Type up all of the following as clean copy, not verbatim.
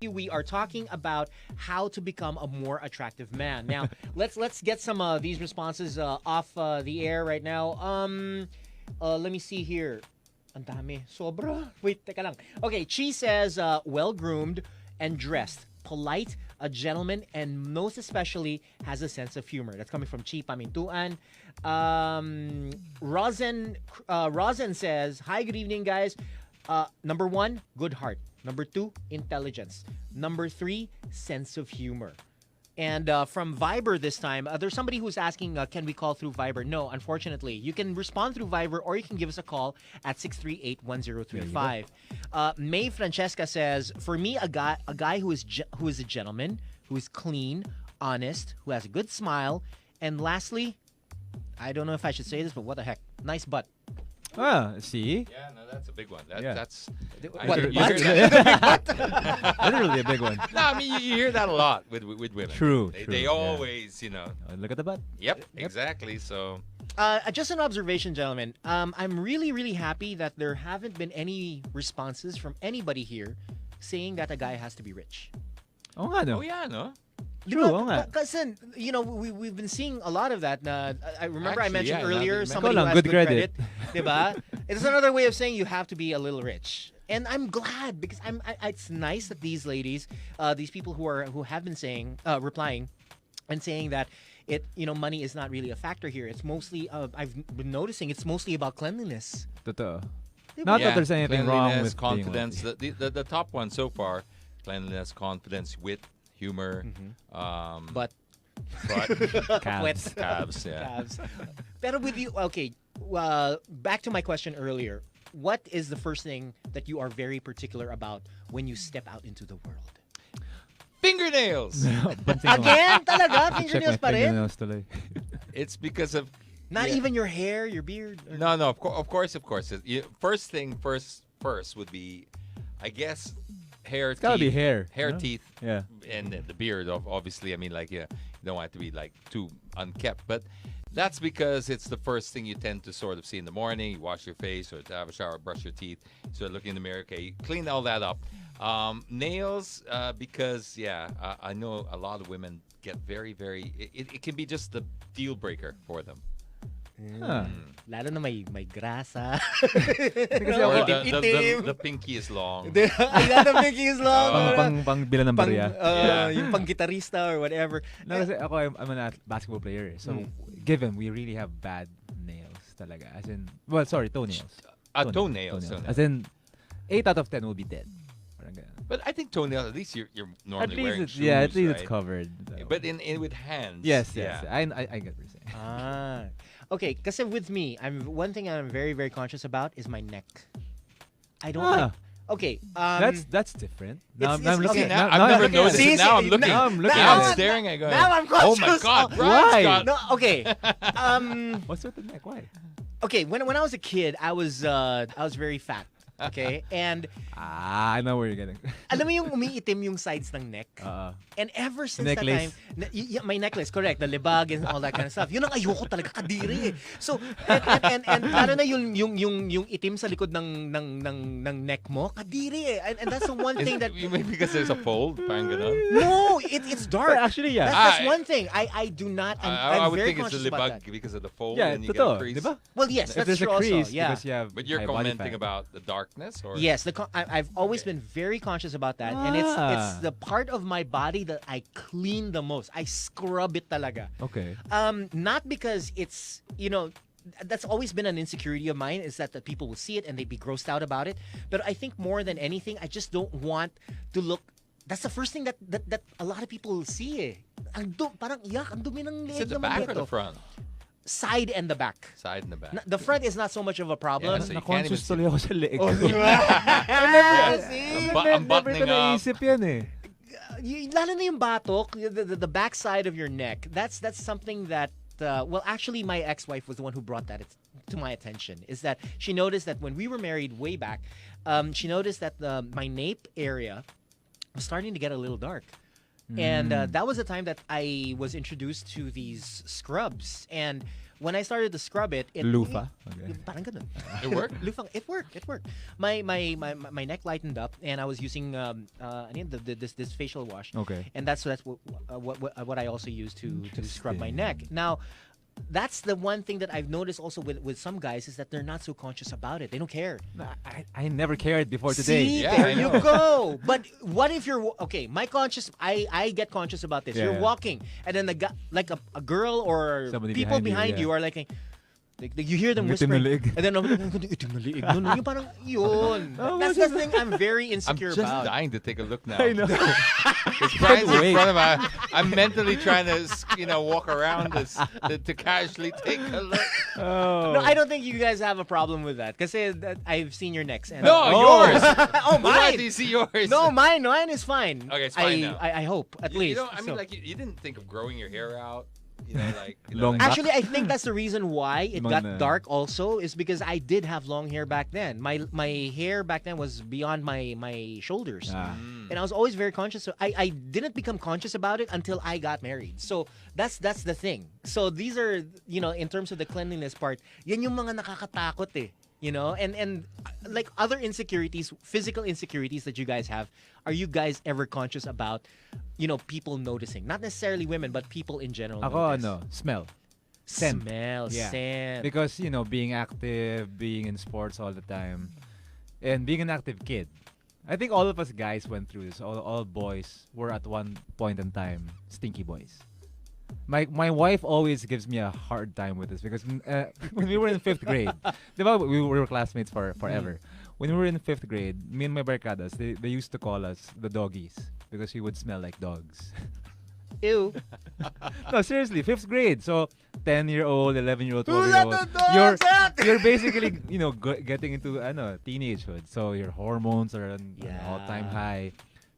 We are talking about how to become a more attractive man. Now, let's get some of these responses off the air right now. Let me see here. Ang dami. Sobra. Wait, teka lang. Okay, Chi says, well-groomed and dressed, polite, a gentleman, and most especially has a sense of humor. That's coming from Chi Pamintuan. Rosen says, hi, good evening, guys. Number 1, good heart. Number 2, intelligence. Number 3, sense of humor. And from Viber this time, there's somebody who's asking, can we call through Viber? No, unfortunately. You can respond through Viber or you can give us a call at 638-1035. May Francesca says, for me, a guy who is a gentleman, who is clean, honest, who has a good smile, and lastly, I don't know if I should say this, but what the heck, nice butt. See? Yeah, no, that's a big one. Yeah. That's What, you butt? hear that? Literally a big one. No, I mean you hear that a lot with women. True. They yeah. always, Look at the butt. Yep, exactly. So Just an observation, gentlemen. I'm really, really happy that there haven't been any responses from anybody here saying that a guy has to be rich. Oh, nga, no? oh yeah, no. True, oo nga. Kasi, we've been seeing a lot of that. I remember I Actually, mentioned yeah, earlier now that you somebody who mention- has Good good credit. credit. Diba? It's another way of saying you have to be a little rich. And I'm glad because it's nice that these ladies, these people who have been saying, replying, and saying that money is not really a factor here. It's mostly, I've been noticing, it's mostly about cleanliness. Totoo. Diba? Not that there's anything wrong Cleanliness, with being confidence. wealthy. The top one so far: cleanliness, confidence, wit, humor, But Calves. calves. Yeah. calves. Pero with you, okay, back to my question earlier. What is the first thing that you are very particular about when you step out into the world? Fingernails. Pansin ko nga. Again? Talaga? Check my Fingernails pa rin? fingernails tuloy. It's because of Not Yeah. even your hair, your beard? Or... no. Of course. First thing first would be, I guess, hair. It's gotta be teeth, hair. hair, no? teeth, Yeah. and the beard. Obviously, I mean, like, you don't want it to be like too unkept, but that's because it's the first thing you tend to sort of see in the morning. You wash your face or have a shower, brush your teeth, sort of look in the mirror. Okay, you clean all that up. Nails, because I know a lot of women get very, very. It can be just the deal breaker for them. Huh. Lalo na may grasa. Kasi Or ako, the pinky is long. Lalo na pinky is long. pang bilan ng barya. Yung pang gitarista or whatever. No, kasi ako, I'm a basketball player. So, given we really have bad nails talaga. As in, toenails. Toenails. As in, 8 out of 10 will be dead. Parang ganun. But I think toenails, at least you're normally At least wearing it's, shoes, at least it's right? covered. But in with hands. Yes. Yeah. I get what you're saying. Okay, kasi with me, one thing I'm very, very conscious about is my neck. I don't Ah. like... Okay, That's different. It's- Now I'm it's- looking. okay, Now, now I've never I'm looking at noticed it. it. Now I'm looking. Now I'm looking Now at I'm it. staring at it. now I'm Oh my conscious. God, Oh, Brian's why? got- No, okay. What's with the neck? Why? Okay, when I was a kid, I was very fat. Okay? And I know where you're getting. alam mo yung umiitim yung sides ng neck? And ever since Necklace. that time, my necklace, correct, the libag and all that kind of stuff. Yun ang ayoko talaga kadiri eh. So and lalo na yung itim sa likod ng neck mo, kadiri eh. And that's the one thing that You mean because there's a fold? Parang ganun? no, it's dark. Well, actually, yeah. That's one thing. I do not. I I'm would very think it's conscious the about libag that. because of the fold Yeah, and you totoo, get a crease. diba? Well, yes, If that's there's true a crease also. Yeah. because you have But you're high body commenting fat. about the darkness? Or? Yes, I've always been very conscious about that, and it's the part of my body that I clean the most. I scrub it talaga. Okay. Not because it's that's always been an insecurity of mine is that the people will see it and they'd be grossed out about it. But I think more than anything, I just don't want to look. That's the first thing that a lot of people will see. Parang yak, ang dumi ng Is leeg it the naman back or nito. the front? Side and the back. Side and the back. The front is not so much of a problem. Yeah, so you can't even Na-conscious see. tuloy ako sa leeg Oh, ko. di ba? See? I'm Never buttoning ko up. naisip yan eh. Lalo na yung batok, the back side of your neck. That's something that actually my ex-wife was the one who brought that to my attention. Is that she noticed that when we were married way back, she noticed that my nape area was starting to get a little dark. And that was the time that I was introduced to these scrubs. And when I started to scrub it, Loofah. Okay. Parang ganun. It worked? Lufang, it worked. My neck lightened up, and I was using this facial wash. Okay. And that's what I also use to scrub my neck. Now, that's the one thing that I've noticed also with some guys is that they're not so conscious about it. They don't care. I never cared before today. See, Yeah, there I you know. go. But what if you're okay? I get conscious about this. Yeah, You're yeah. walking, and then the guy, like a girl or Somebody people behind you, behind you yeah. are like you hear them Ang itim na whispering, liig. and then itim na liig. No, yung parang yun. That's the thing I'm very I'm insecure just about. dying to take a look now. I know. Because Brian's in wait. front of me. I'm mentally trying to, walk around this to casually take a look. Oh. No, I don't think you guys have a problem with that because I've seen your necks. And No, yours. Oh, Why mine. do you see yours? No, mine is fine. Okay, it's fine now. I hope at You least. don't, I mean, So- like you didn't think of growing your hair out. Long like- Actually, I think that's the reason why it got Mga- dark also is because I did have long hair back then. My hair back then was beyond my shoulders. Ah. And I was always very conscious. So I didn't become conscious about it until I got married. So that's the thing. So these are, in terms of the cleanliness part, yan yung mga nakakatakot eh. And like other insecurities, physical insecurities that you guys have, are you guys ever conscious about, people noticing? Not necessarily women, but people in general. Ako, notice. smell. Scent. Smell, Yeah. scent. Because, being active, being in sports all the time, and being an active kid. I think all of us guys went through this. All boys were at one point in time stinky boys. My wife always gives me a hard time with this because when we were in 5th grade, diba, we were classmates forever. When we were in 5th grade, me and my barkadas, they used to call us the doggies because we would smell like dogs. Ew. No, seriously, 5th grade. So 10-year-old, 11-year-old, Who let 12-year-old. the dogs out? You're basically, getting into teenagehood. So your hormones are on an Yeah. all-time high.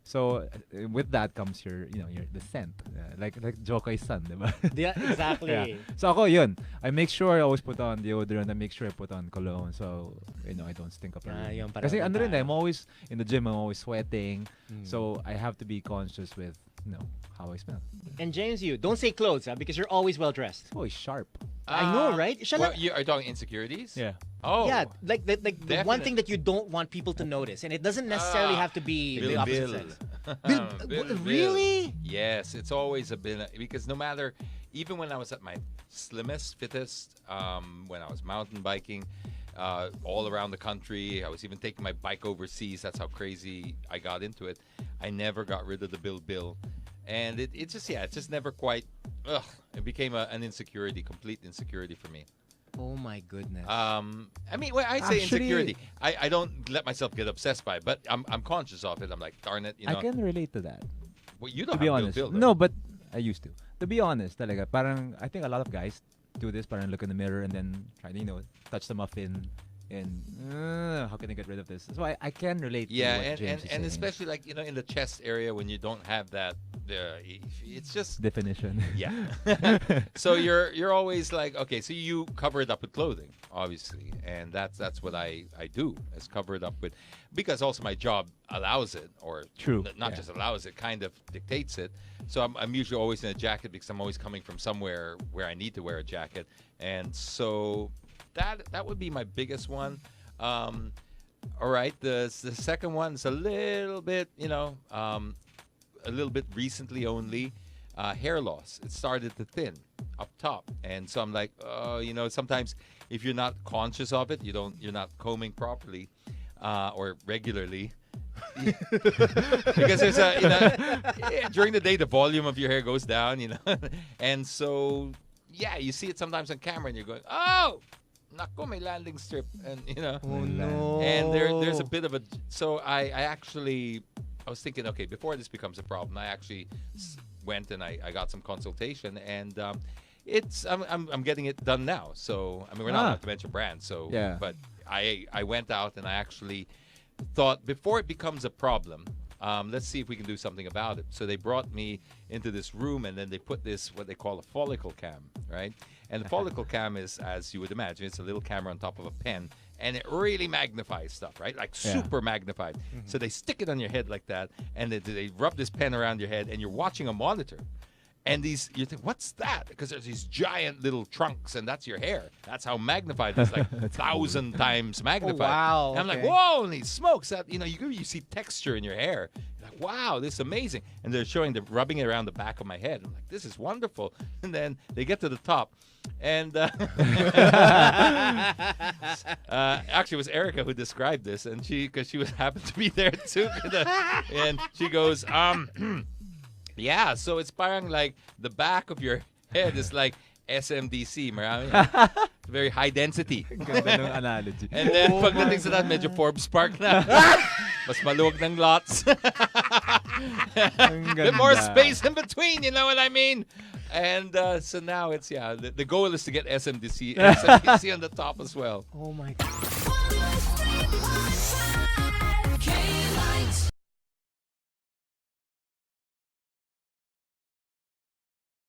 So with that comes your the scent. Like Jokai's son, diba? Yeah, exactly. Yeah. So ako yun. I make sure I always put on deodorant. I make sure I put on cologne. So, I don't stink up. Yun pareho Kasi din ano rin, tayo. I'm always in the gym. I'm always sweating. Mm. So I have to be conscious with, how I smell. And James, you don't say clothes, because you're always well dressed. Always sharp. I know, right? Siya Well, lang- you are talking insecurities? Yeah. Oh. Yeah, like the one Definite. thing that you don't want people to notice, and it doesn't necessarily have to be the opposite sex. Really? Yes, it's always been because no matter, even when I was at my slimmest, fittest, when I was mountain biking, all around the country, I was even taking my bike overseas. That's how crazy I got into it. I never got rid of the bill, and it just never quite. It became an insecurity, complete insecurity for me. Oh my goodness. I mean, when I say Actually- insecurity, I don't let myself get obsessed by it, but I'm conscious of it. I'm like, darn it, I can relate to that. Well, you To don't be have honest. Bill, No, but I used to. To be honest, talaga, parang I think a lot of guys do this, parang look in the mirror and then try to, touch the muffin and how can I get rid of this? So I can relate Yeah, to what and, James and, is and saying. especially like in the chest area when you don't have that, it's just definition. yeah. So you're always like, okay, so you cover it up with clothing, obviously, and that's what I do, is cover it up with, because also my job allows it, or True, not yeah. just allows it, kind of dictates it. So I'm usually always in a jacket because I'm always coming from somewhere where I need to wear a jacket, and so that would be my biggest one. All right, the second one is a little bit, a little bit recently only, hair loss. It started to thin up top, and so I'm like, sometimes if you're not conscious of it, you're not combing properly or regularly. Because there's during the day the volume of your hair goes down, and so you see it sometimes on camera, and you're going, oh. Nako, may landing strip, and Oh no. and there's a bit of a. So I was thinking, okay, before this becomes a problem, I actually went and I got some consultation, and I'm getting it done now. So I mean, we're not allowed to mention brands, so Yeah. but I went out and I actually thought, before it becomes a problem, let's see if we can do something about it. So they brought me into this room, and then they put this, what they call a follicle cam, right? And the follicle cam is, as you would imagine, it's a little camera on top of a pen, and it really magnifies stuff, right? Like Yeah. super magnified. So they stick it on your head like that, and they rub this pen around your head, and you're watching a monitor. And you think, what's that? Because there's these giant little trunks, and that's your hair. That's how magnified. It's like 1,000 times magnified. wow, And I'm like, okay. whoa, holy smokes! That you see texture in your hair. You're like, wow, this is amazing. And they're showing rubbing it around the back of my head. I'm like, this is wonderful. And then they get to the top, and actually, it was Erica who described this, and because she was happened to be there too, and she goes, yeah, so it's parang like the back of your head is like SMDC, marami. Very high density. Ganda ng analogy. And then pagdating sa that, medyo Forbes Park na. Mas maluwag ng lots. Ang Bit more ganda. space in between, you know what I mean? And so now it's, the goal is to get SMDC on the top as well. Oh my God. 103.5